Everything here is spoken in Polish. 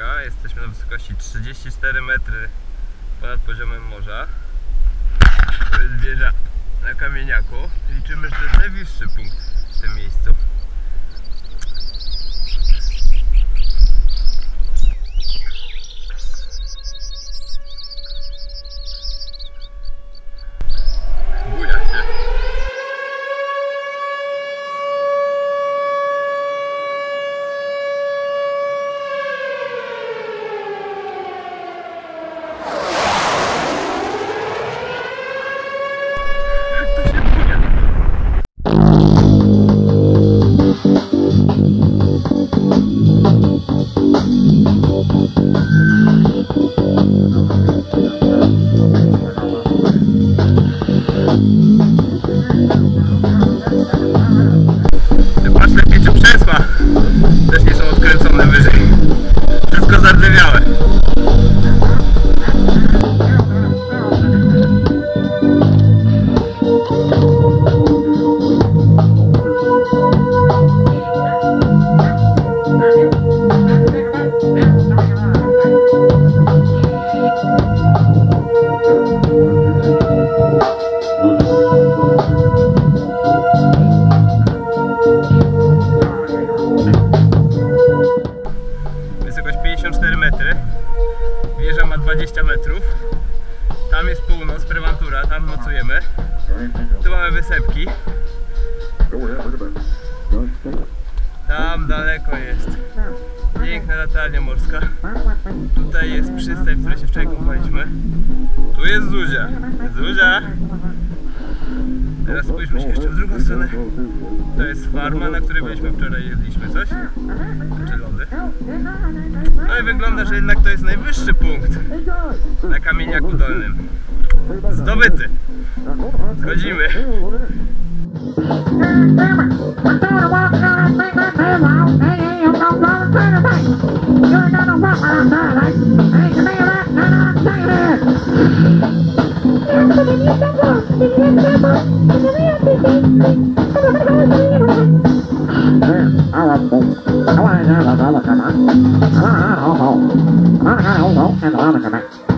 uwaga, jesteśmy na wysokości 34 metry ponad poziomem morza. To jest wieża na kamieniaku. Liczymy, że to jest najwyższy punkt w tym miejscu. Buja się. Patrz, lepiej czy krzesła też nie są odkręcone wyżej. Wszystko zardzewiałe. Wysokość 54 metry, wieża ma 20 metrów, tam jest północ, Preventura, tam nocujemy, tu mamy wysepki, tam daleko jest piękna latarnia morska, tutaj jest przystań, w której się wczoraj kąpaliśmy, tu jest Zuzia, Zuzia! Teraz spójrzmy się jeszcze w drugą stronę. To jest farma, na której byliśmy wczoraj, jedliśmy coś, czy lody. No i wygląda, że jednak to jest najwyższy punkt na Kamieniaku Dolnym. Zdobyty. Schodzimy. Come on.